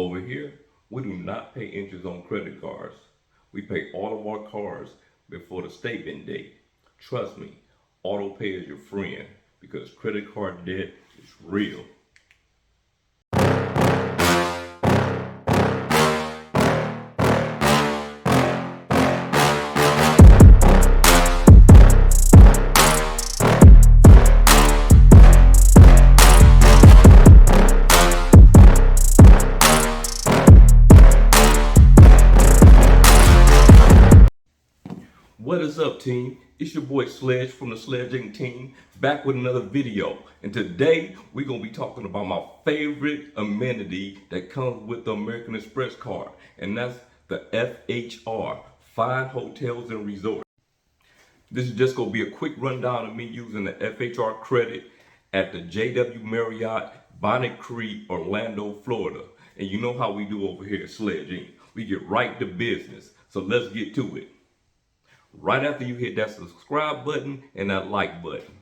Over here, we do not pay interest on credit cards. We pay all of our cards before the statement date. Trust me, auto pay is your friend because credit card debt is real. What is up, team? It's your boy Sledge from the Sledging team, back with another video. And today we're gonna be talking about my favorite amenity that comes with the American Express card, and that's the FHR, Fine Hotels and Resorts. This is just gonna be a quick rundown of me using the FHR credit at the JW Marriott Bonnet Creek, Orlando, Florida. And you know how we do over here at Sledging. We get right to business. So let's get to it. Right after you hit that subscribe button and that like button.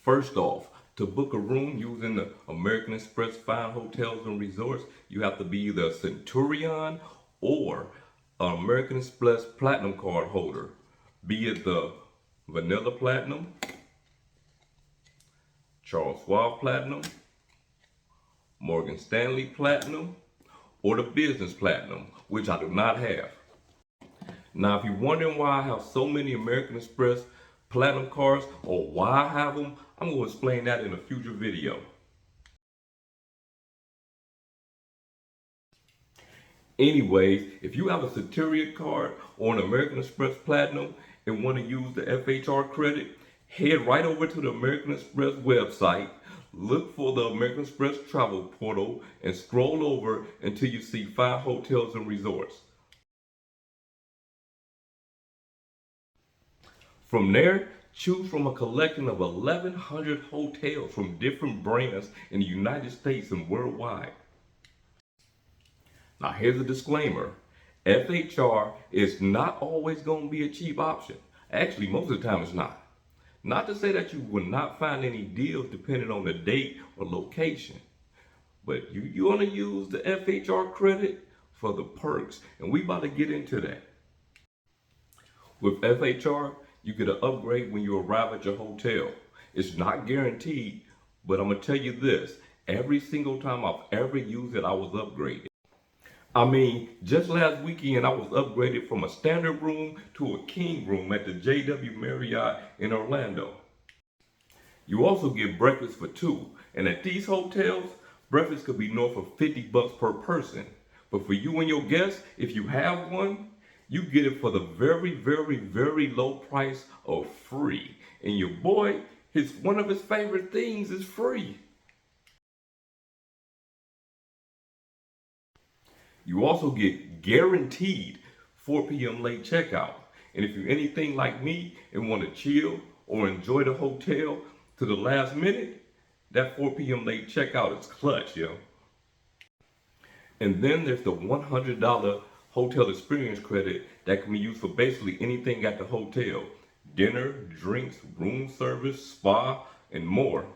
First off, to book a room using the American Express Fine Hotels and Resorts, you have to be either a Centurion or an American Express Platinum card holder, be it the Vanilla Platinum, Charles Schwab Platinum, Morgan Stanley Platinum, or the Business Platinum, which I do not have. Now, if you're wondering why I have so many American Express Platinum cards or why I have them, I'm going to explain that in a future video. Anyways, if you have a Centurion card or an American Express Platinum and want to use the FHR credit, head right over to the American Express website. Look for the American Express travel portal and scroll over until you see Fine Hotels and Resorts. From there, choose from a collection of 1,100 hotels from different brands in the United States and worldwide. Now here's a disclaimer. FHR is not always going to be a cheap option. Actually, most of the time it's not. Not to say that you will not find any deals depending on the date or location, but you want to use the FHR credit for the perks, and we about to get into that. With FHR, you get an upgrade when you arrive at your hotel. It's not guaranteed, but I'm going to tell you this, every single time I've ever used it, I was upgraded. I mean, just last weekend, I was upgraded from a standard room to a king room at the JW Marriott in Orlando. You also get breakfast for two. And at these hotels, breakfast could be north of $50 per person. But for you and your guests, if you have one, you get it for the very, very, very low price of free. And your boy, one of his favorite things is free. You also get guaranteed 4 p.m. late checkout. And if you're anything like me and want to chill or enjoy the hotel to the last minute, that 4 p.m. late checkout is clutch, yo. And then there's the $100 hotel experience credit that can be used for basically anything at the hotel. Dinner, drinks, room service, spa, and more.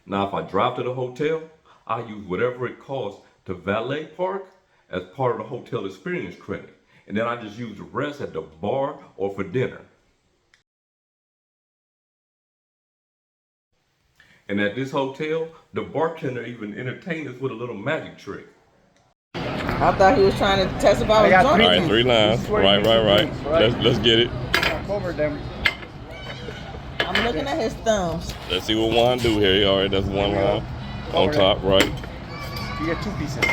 Now, if I drive to the hotel, I use whatever it costs to valet park as part of the hotel experience credit. And then I just use the rest at the bar or for dinner. And at this hotel, the bartender even entertained us with a little magic trick. I thought he was trying to test about his All right, 3 lines. Right. Let's get it. Cover them. I'm looking at his thumbs. Let's see what Juan do here. All right, that's 1 line on top, right? You get 2 pieces.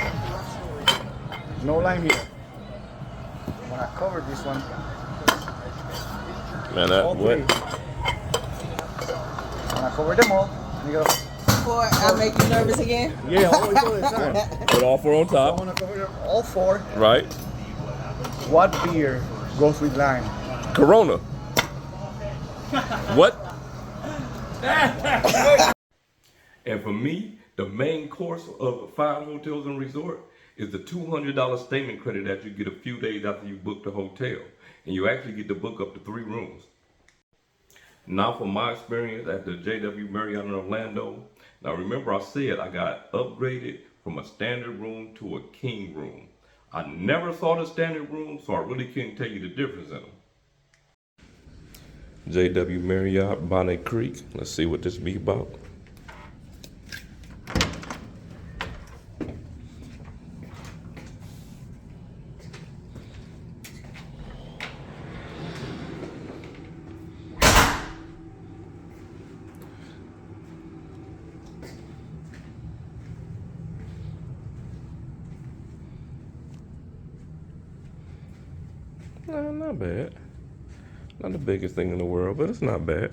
No lime here. When I cover this one. Man, that what? When I cover them all, you go. Before I make you nervous again? Yeah, always do this time. Put all 4 on I top. want to cover them all 4. Right. What beer goes with lime? Corona. What? And for me, the main course of Fine Hotels and Resort is the $200 statement credit that you get a few days after you book the hotel. And you actually get to book up to 3 rooms. Now from my experience at the JW Marriott in Orlando, now remember I said I got upgraded from a standard room to a king room. I never saw the standard room, so I really can't tell you the difference in them. JW Marriott Bonnet Creek. Let's see what this be about. Not bad. Not the biggest thing in the world, but it's not bad.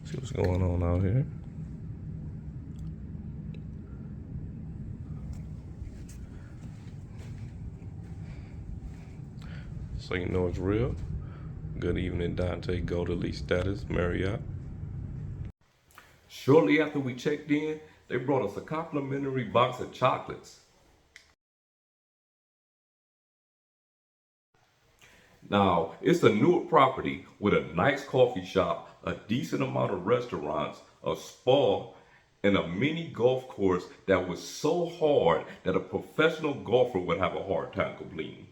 See what's going on out here. So you know it's real. Good evening, Dante. Go to Elite Status, Marriott. Shortly after we checked in, they brought us a complimentary box of chocolates. Now, it's a newer property with a nice coffee shop, a decent amount of restaurants, a spa, and a mini golf course that was so hard that a professional golfer would have a hard time completing.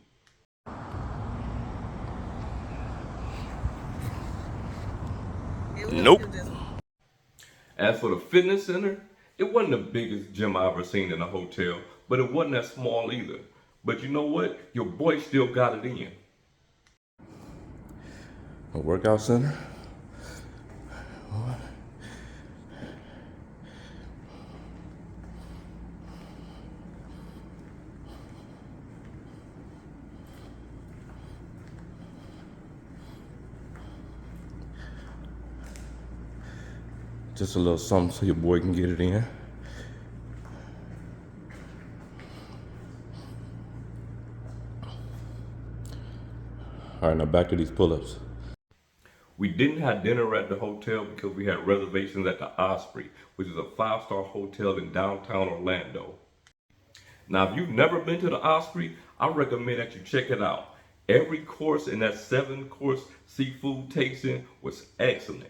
Nope. As for the fitness center, it wasn't the biggest gym I ever seen in a hotel, but it wasn't that small either. But you know what? Your boy still got it in. A workout center. Just a little something so your boy can get it in. All right, now back to these pull-ups. We didn't have dinner at the hotel because we had reservations at the Osprey, which is a 5-star hotel in downtown Orlando. Now, if you've never been to the Osprey, I recommend that you check it out. Every course in that 7-course seafood tasting was excellent.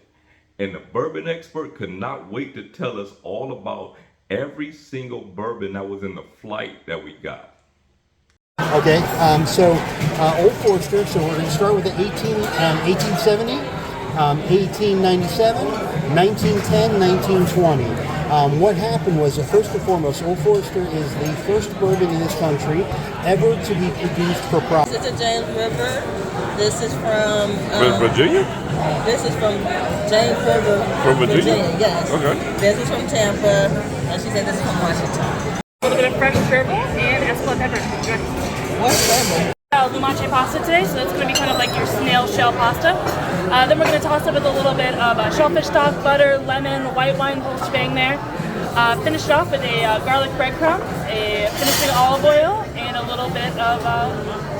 And the bourbon expert could not wait to tell us all about every single bourbon that was in the flight that we got. Okay, Old Forester, so we're going to start with the 1870, 1897, 1910, 1920. What happened was, first and foremost, Old Forester is the first bourbon in this country ever to be produced for profit. This is James River. This is from Virginia? This is from James River. From Virginia? Yes. Okay. This is from Tampa, and she said this is from Washington. A little bit of fresh bourbon and escalope pepper. What's bourbon? Lumache pasta today, so that's going to be kind of like your snail shell pasta. Then we're going to toss it with a little bit of shellfish stock, butter, lemon, white wine, whole shebang there. Finish it off with a garlic breadcrumb, a finishing olive oil, and a little bit of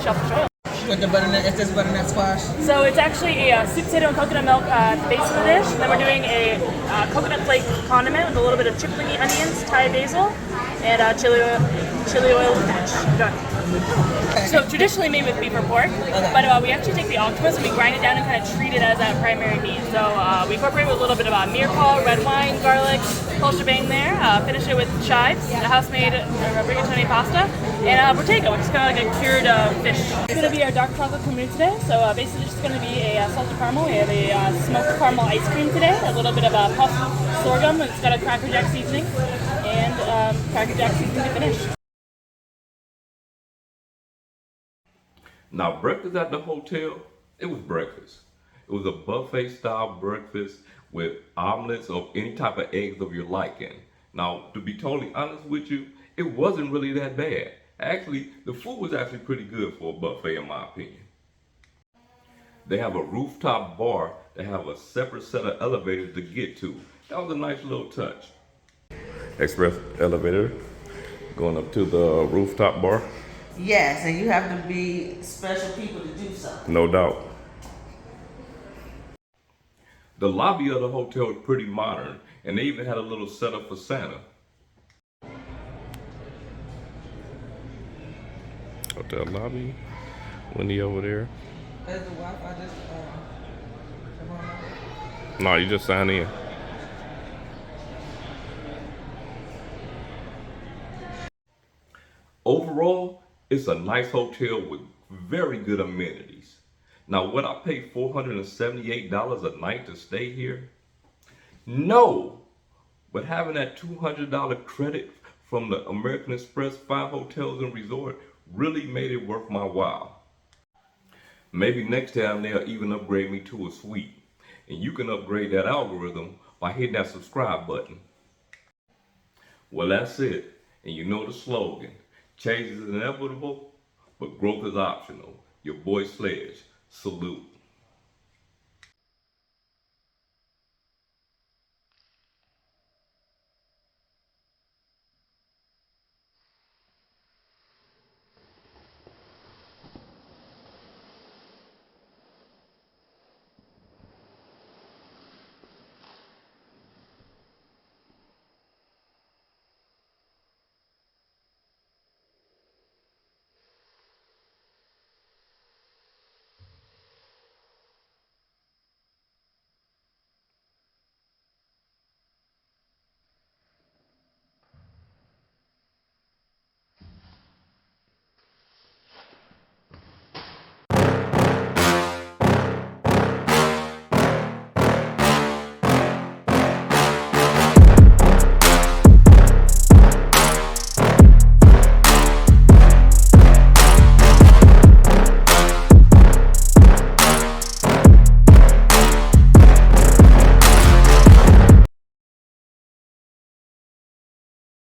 shellfish oil. With the butternut, is this butternut squash? So it's actually a sweet potato and coconut milk base of the dish. Then we're doing a coconut flake condiment with a little bit of chickpea onions, Thai basil, and chili oil finish. Done. Okay. So traditionally made with beef or pork, but we actually take the octopus and we grind it down and kind of treat it as that primary meat. So we incorporate with a little bit of mirepoix, red wine, garlic, whole shebang there. Finish it with chives, the house-made rigatoni pasta, and Bottega, which is kind of like a cured fish. It's going to be our dark chocolate creamery today. So basically just going to be a salted caramel. We have a smoked caramel ice cream today, a little bit of puffed sorghum. It's got a Cracker Jack seasoning, and Cracker Jack seasoning to finish. Now, breakfast at the hotel, it was breakfast. It was a buffet style breakfast with omelets of any type of eggs of your liking. Now, to be totally honest with you, it wasn't really that bad. Actually, the food was actually pretty good for a buffet in my opinion. They have a rooftop bar that have a separate set of elevators to get to. That was a nice little touch. Express elevator going up to the rooftop bar. Yes, and you have to be special people to do so. No doubt. The lobby of the hotel is pretty modern, and they even had a little setup for Santa. Hotel lobby, Wendy over there. As the Wi-Fi just come on. No, you just sign in. Overall, it's a nice hotel with very good amenities. Now, would I pay $478 a night to stay here? No, but having that $200 credit from the American Express 5 Hotels and Resort really made it worth my while. Maybe next time they'll even upgrade me to a suite. And you can upgrade that algorithm by hitting that subscribe button. Well, that's it. And you know the slogan. Change is inevitable, but growth is optional. Your boy Sledge. Salute.